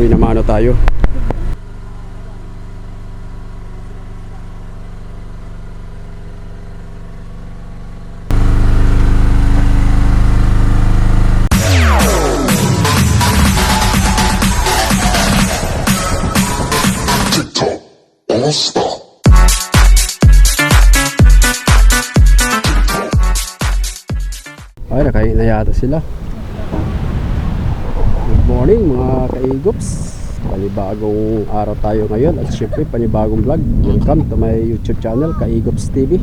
Siboy na mano tayo. Ay, nakain na yata sila. Good morning mga kaigops. Panibagong araw tayo ngayon at syempre panibagong vlog. Welcome to my YouTube channel, Kaigops TV.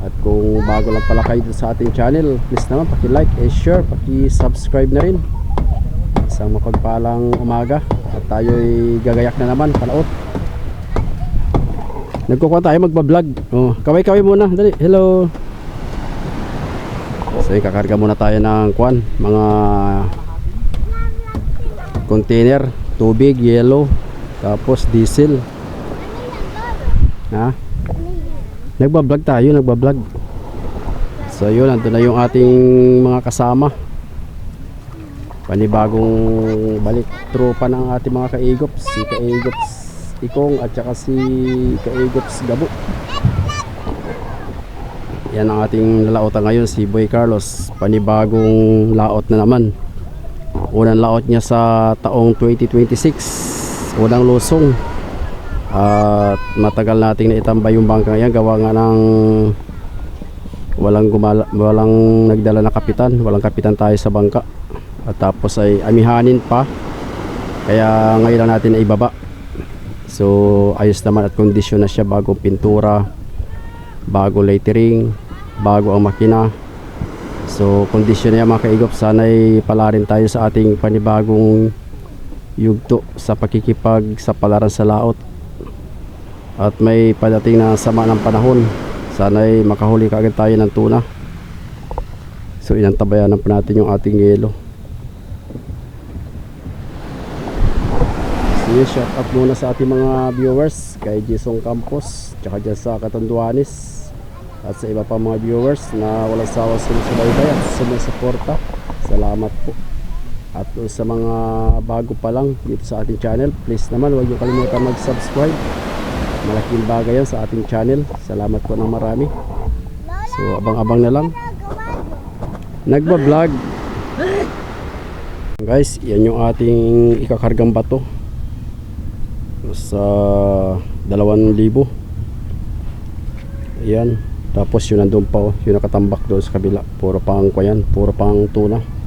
At kung bago lang pala kayo sa ating channel, please naman paki-like, share, paki-subscribe na rin. Isang mapagpalang umaga at tayo'y gagayak na naman, palaot. Nagkukuha tayo magbablog. Oh, kaway-kaway muna. Dali. Hello. So kakarga muna tayo ng kwan, mga container, tubig, yellow, tapos diesel. Ha? Nagbablog tayo, nagbablog. So yun, nandun na yung ating mga kasama. Panibagong balik tropa ng ating mga kaigops. Si Kaigops Ikong at saka si Kaigops Gabo. Yan ang ating lalaotan ngayon, si Boy Carlos. Panibagong laot na naman. Unang laot niya sa taong 2026. Unang lusong. At matagal nating naitambay yung bangka yan. Gawa nga ng walang nagdala na kapitan. Walang kapitan tayo sa bangka. At tapos ay amihanin pa. Kaya ngayon lang natin na ibaba. So ayos naman at kondisyon na siya. Bagong pintura, bago lettering, bago ang makina. So kondisyon niya mga kaigop. Sana'y palarin tayo sa ating panibagong yugto sa pakikipagsapalaran sa laot. At may padating na sama ng panahon. Sana'y makahuli kaagad tayo ng tuna. So inantabayanan pa natin yung ating yelo. So shout out muna sa ating mga viewers, kay Jason Campos, tsaka dyan sa Catanduanes, at sa iba pa mga viewers na walang sawa sumusubaybay at sumusuporta. Salamat po. At sa mga bago pa lang dito sa ating channel, please naman huwag niyo kalimutan mag-subscribe. Malaking bagay yan sa ating channel. Salamat po ng marami. So abang-abang na lang. Nagba-vlog. Guys, yan yung ating ikakargang bato. Sa 2,000. Ayan. Tapos yun nandun pa, oh, yun nakatambak doon sa kabila. Puro pang kwayan, puro pang tuna.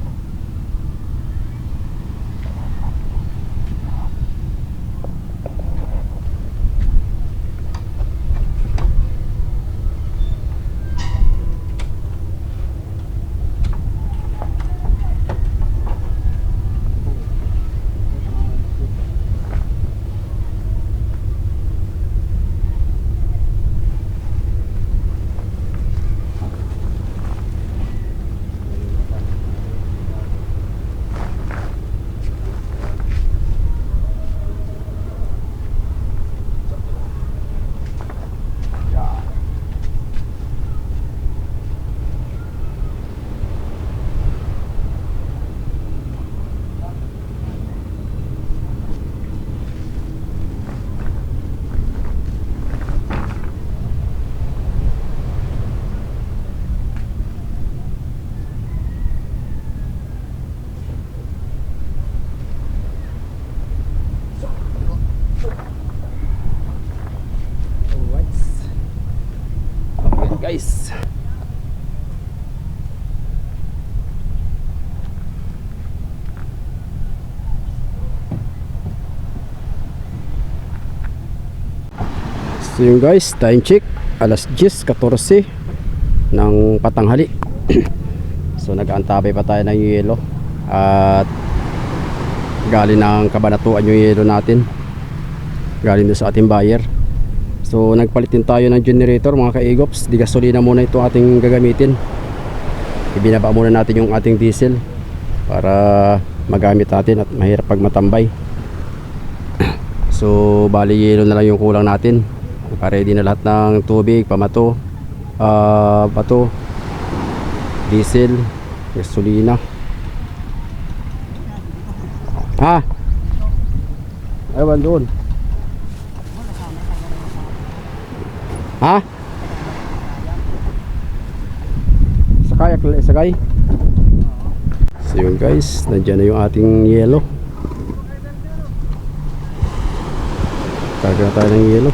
Guys, so yun guys, time check alas 10:14 ng patanghali. So nag-aantabay pa tayo ng yelo at galing ng Kabanatuan yung yelo natin, galing doon sa ating buyer. So nagpalit din tayo ng generator mga kaigops. Di gasolina muna ito ating gagamitin. Ibinaba muna natin yung ating diesel para magamit natin at mahirap pag matambay. So bali yelo na lang yung kulang natin. Naka-ready na lahat ng tubig, pamato, bato, diesel, gasolina. Ha? Ewan doon. Ha? Sakay. So yun guys, nandiyan na yung ating yelo. Karga na tayo ng yelo.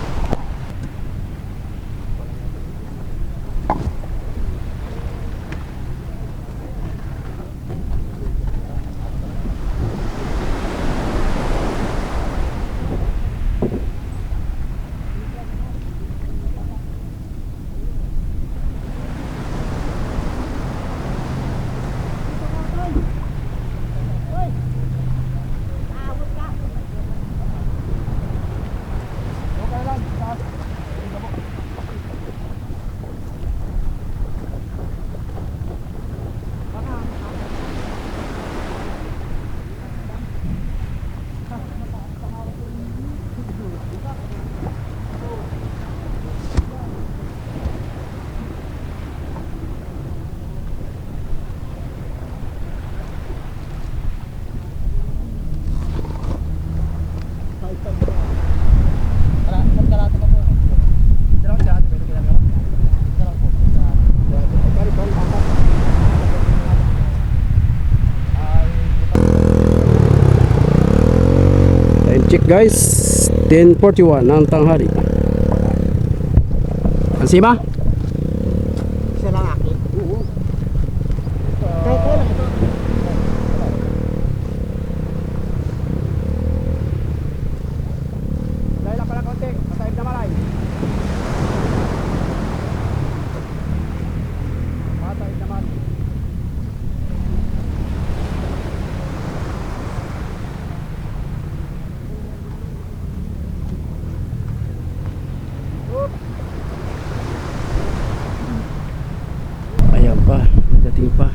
Check guys, 10:41 ng tanghali. Ang sima? Isa lang akin. Oo. Kaya lang ito. Dahil lang pala konti, matahid na malay. Matahid naman. Ayan pa, dating pa.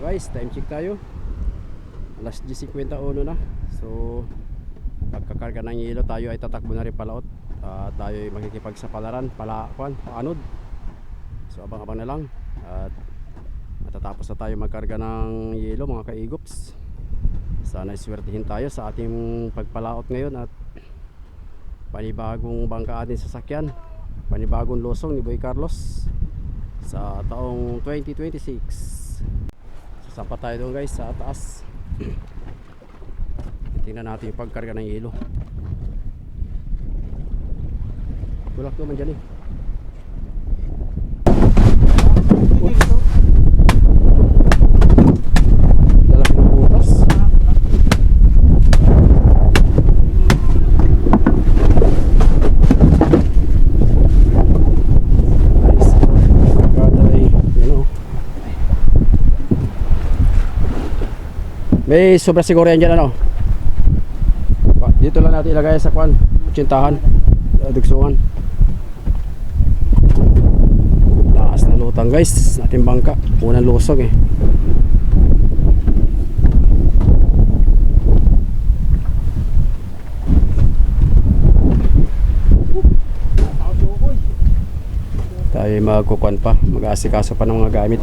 Guys, time check tayo. Alas 10:51 na. So pagkakarga ng yelo, tayo ay tatakbo na rin palaot. Tayo ay makikipagsapalaran paanod. So abang-abang na lang. At matatapos na tayo magkarga ng yelo mga kaigops. Sana iswertihin tayo sa ating pagpalaot ngayon at panibagong bangka ating sasakyan, panibagong losong ni Boy Carlos sa taong 2026. Sapat tayo doon guys sa taas. Tingnan natin yung pagkarga ng yelo. Tulak naman dyan eh. Lalaki ng butas. May sobra siguro yan dyan ano. Dito lang natin ilagay sa kwan, tsintahan, dugsungan. Nalutang guys, ating bangka. Unang lusog eh. Tayo magkukuan pa, mag-aasikaso pa ng mga gamit.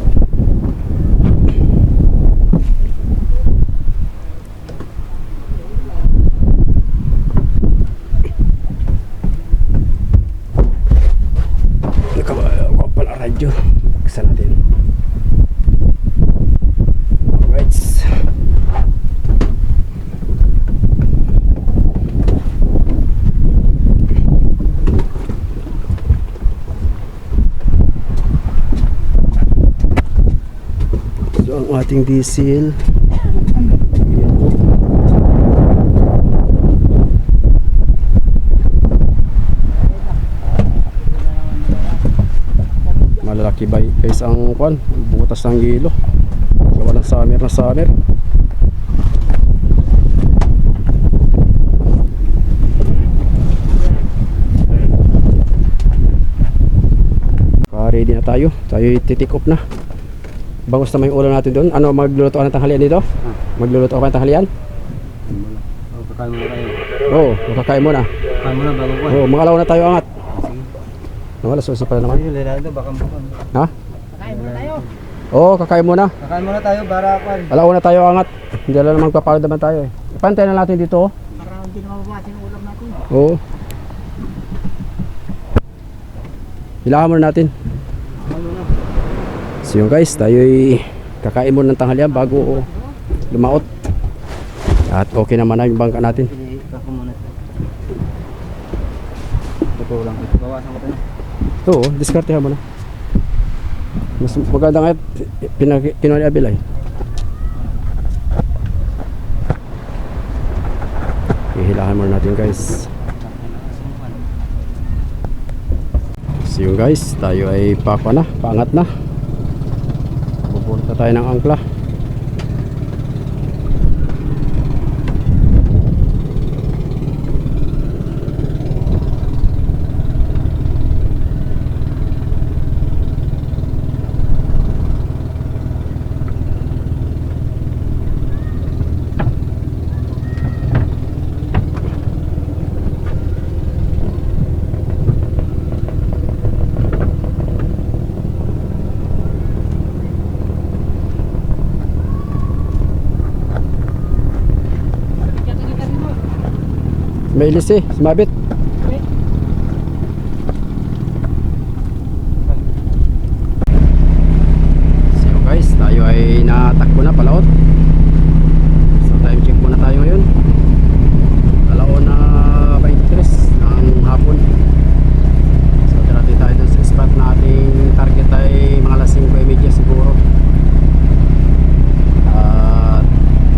Nakakuha pala radyo. Buksan natin. Alright. So ang ating diesel. Ayan po. Malalaki ba guys ang kwan, butas ng gilo. Gawa ng summer na summer. Ready na tayo. Tayo titik off na. Bangus naman yung ulam natin doon. Ano, magluluto ng tanghalian dito? Magluluto ka ng tanghalian? Kakain muna tayo. Oo, makakain muna. Kakain muna bago ko. Oo, mga alaw na tayo angat. Wala, susi pala naman. Ayun, lalado, baka mukha. Ha? Kakain muna tayo. Oo, kakain muna. Kakain muna tayo para kwan. Alaw na tayo angat. Hindi lang naman papalad naman tayo eh. Pantay na natin dito oh. Para hindi na mababasin yung ulam natin. Oo. Hilahan muna natin. So yun guys, tayo'y kakain muna ng tanghalian bago lumaot. At okay naman na yung bangka natin. Kako muna. Ito lang. Bawasan ko ito na. Oo, diskartehan mo na. Mas maganda nga kinuha ni Abil ay. Hihilahan muna natin guys. So yun guys, tayo ay paangat na. Pupunta tayo ng angkla. May ilis eh, sumabit. So guys, tayo ay natakbo na palaot. So time check muna tayo ngayon. 2:23 ng hapon. So darating tayo dun sa spot na ating target ay mga alas 5:30 siguro. At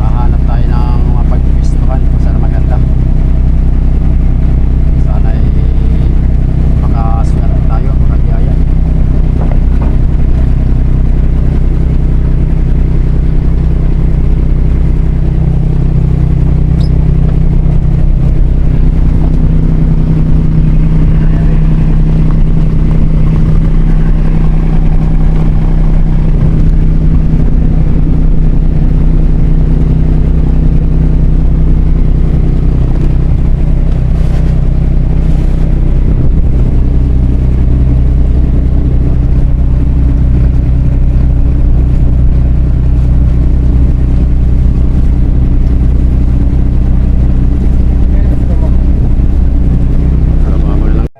hahanap tayo ng mga pagpipistuhan kung saan maganda. Makaswerte tayo, makagiyaya.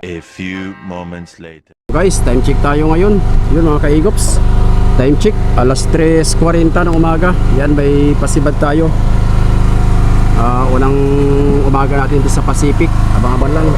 A few moments later. Guys, time check tayo ngayon. Yun mga kaigops. Time check, alas 3:40 ng umaga. Yan, may pasibad tayo. Unang umaga natin dito sa Pacific. Abang-abang lang.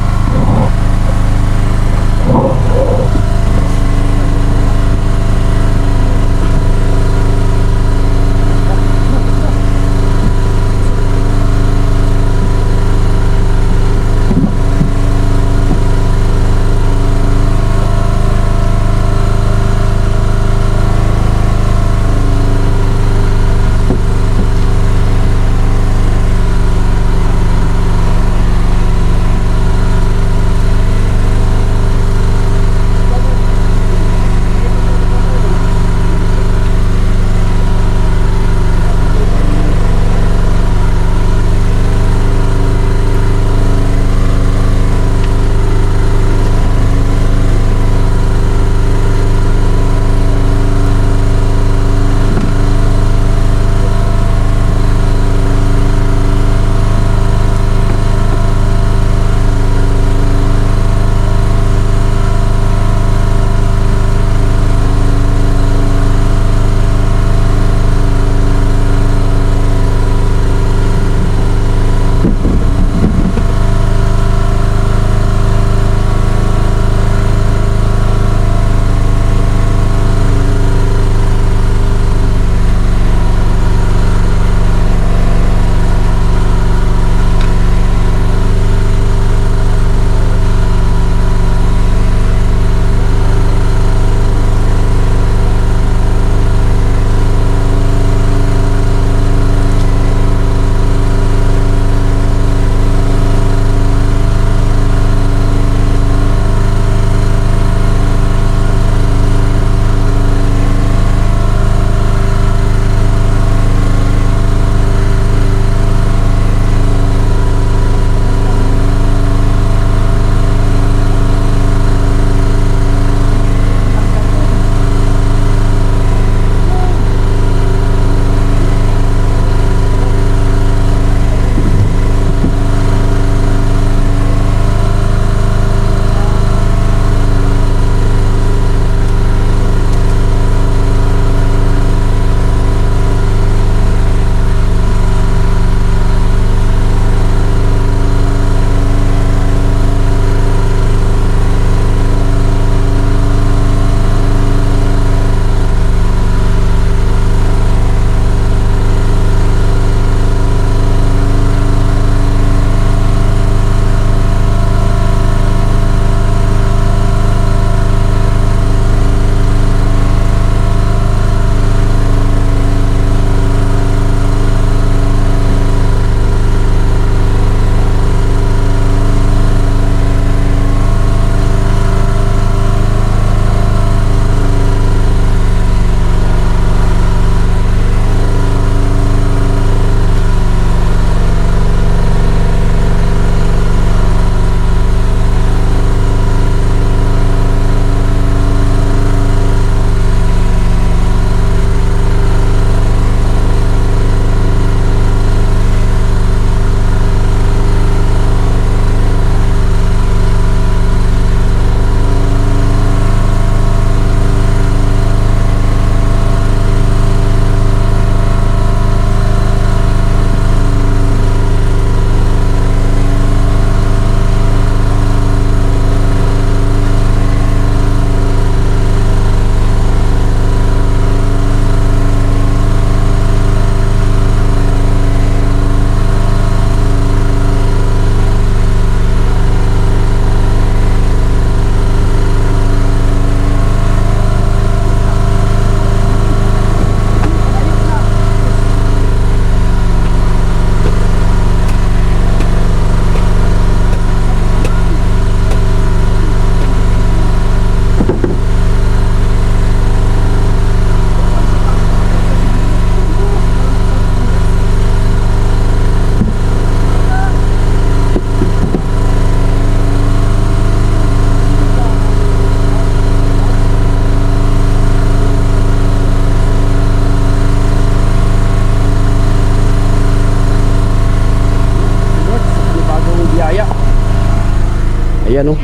Ayan, oh.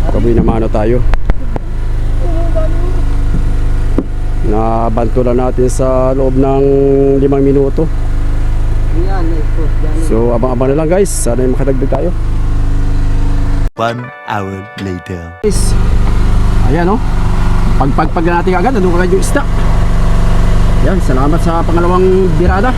Kaboy na mano tayo. Nabanto lang natin sa loob ng 5 minuto. Yan, na-expose dyan. So abang-abang na lang guys. Sana yung makadagdag tayo. 1 hour later. Guys, ayan, oh. Pagpagpag natin agad, ano ka yung isda. Yan, salamat sa pangalawang birada.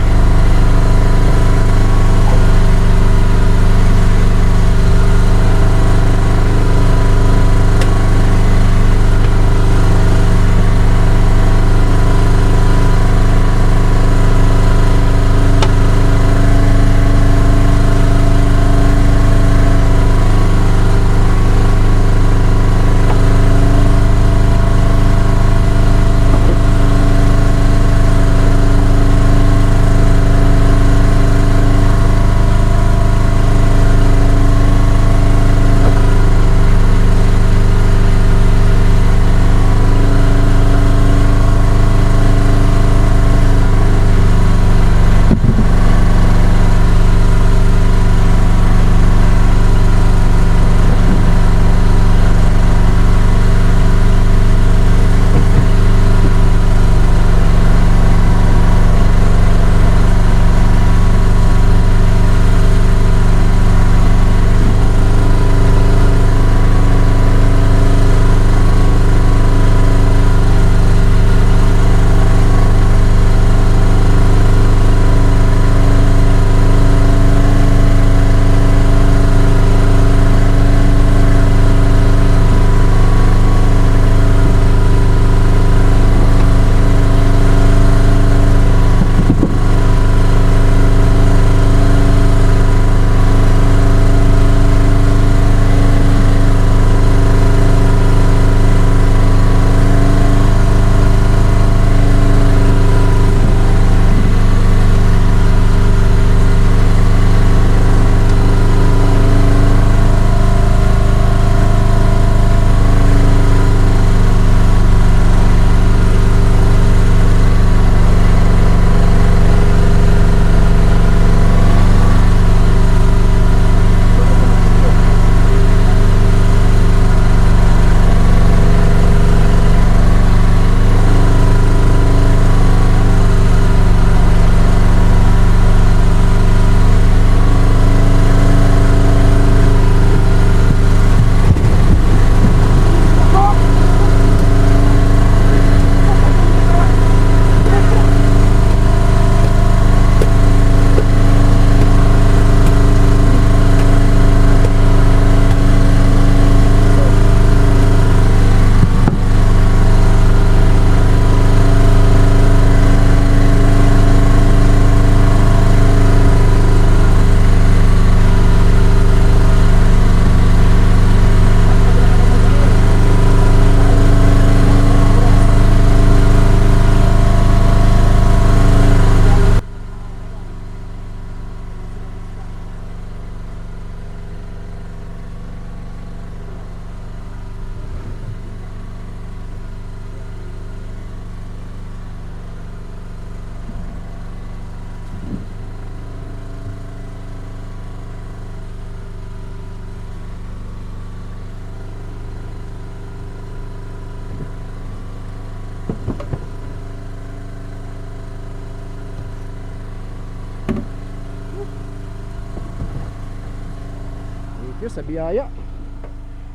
you sa biyaya.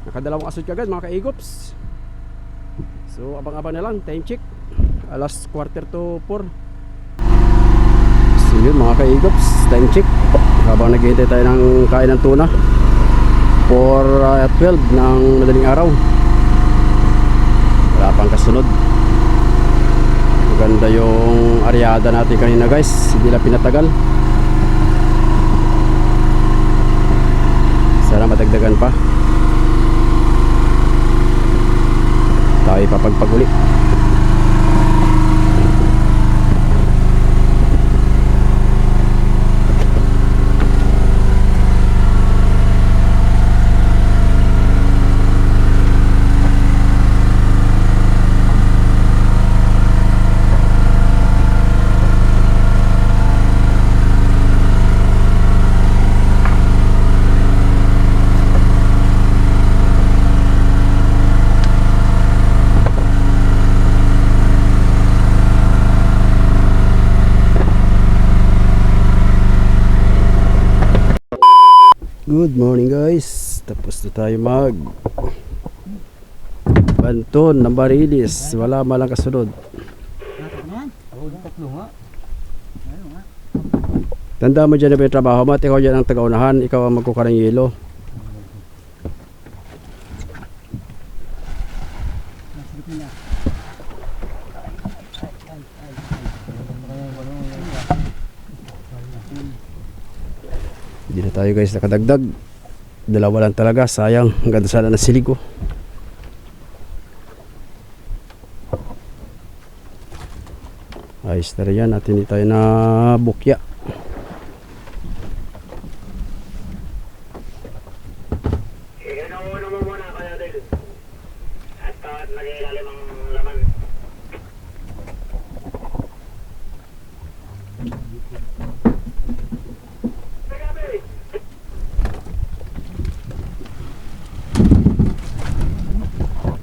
Nakadalawang asod kagad mga kaigops. So abang-abang na lang, time check alas 3:45. So yun mga kaigops, time check habang naghihintay tayo ng kain ng tuna for 12 ng madaling araw. Wala pang kasunod. Maganda yung aryada natin kanina guys, hindi lang pinatagal. Sana madagdagan pa. Tayo papagpag-uli. Good morning guys. Tapos na tayo mag Banton ng Barilis. Wala malang kasunod. Tanda mo dyan na ba yung trabaho mo at ikaw dyan ang taga-unahan. Ikaw ang magkuka ng yelo. Hindi na tayo guys nakadagdag. Dalawa lang talaga. Sayang. Ang ganda sana ng silig ko. Ayos na rin yan at hindi tayo na bukya.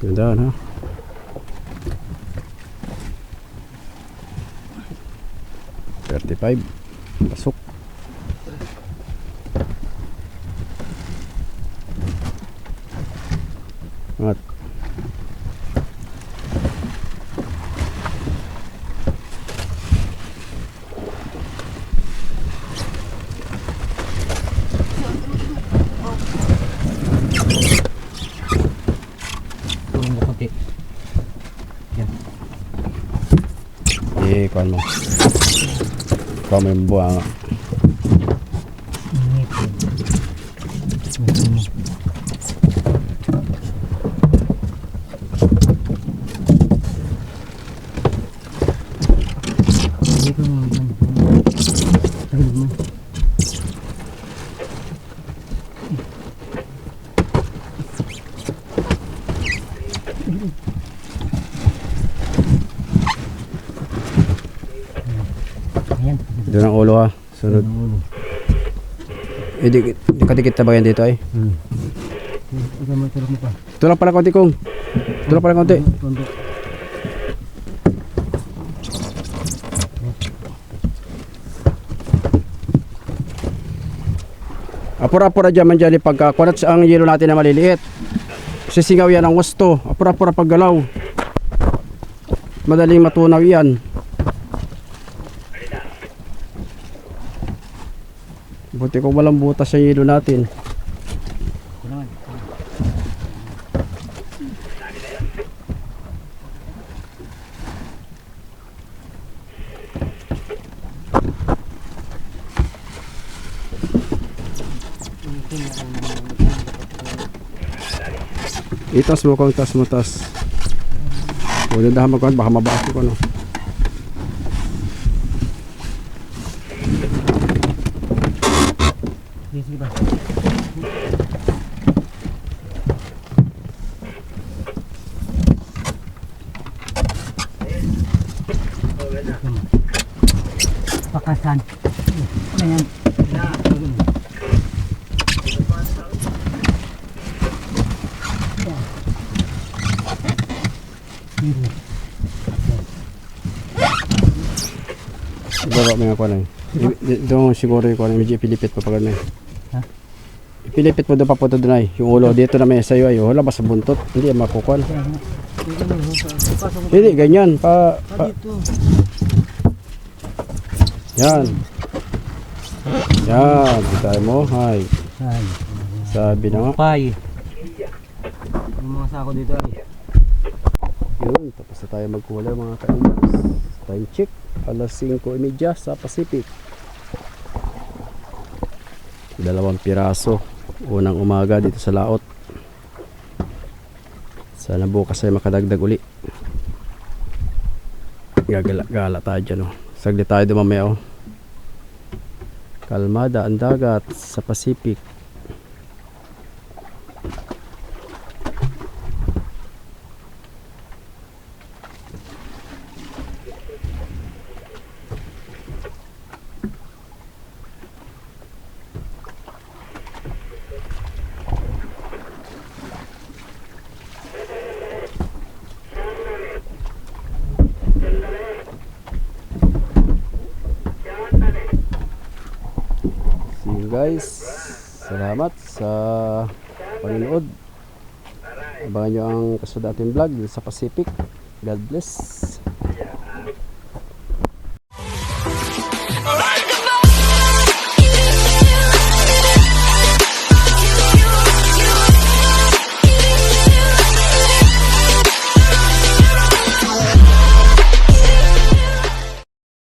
Ganda na. $35 pasok. At kuhan mo. Kuhan mo yung buha nga. Doon ang ulo ha. Sunod. Di kadikit na ba yan dito ay? Tulak pala konti kong. Tulak pala konti. Apura-apura dyan man dyan pagka kunat ang yelo natin na maliliit. Sisingaw yan ang gusto. Apura-apura paggalaw. Madaling matunaw yan. Buti kung walang butas sa yelo natin. Itas mo kung tas mo tas. Huwag na dahan magkawin, baka mabaas ko ano. Pakasan. Ayan. Siguro may ako na eh. Ito siguro yung kuha medyo ipilipit pa pag ano eh. Ha? Ipilipit mo doon papunta doon ay. Yung ulo dito na may sayo ay. Wala ba sa buntot? Hindi makukuha. Hindi, ganyan. Dito. Yan. Yan. Kita mo. Hay. Ay. Sabi na nga. Pay. Yung mga sako dito ay. Yun. Tapos na tayo magkulay mga kainis. Time check. Alas 5:30 sa Pacific. 2 piraso. Unang umaga dito sa laot. Sana bukas ay makadagdag uli. Gala tayo dyan oh. Saglit tayo dumamaya oh. Kalmada ang dagat sa Pacific. Guys, sa Salamat sa panonood. Abangan nyo ang kasunod natin vlog sa Pacific. God bless.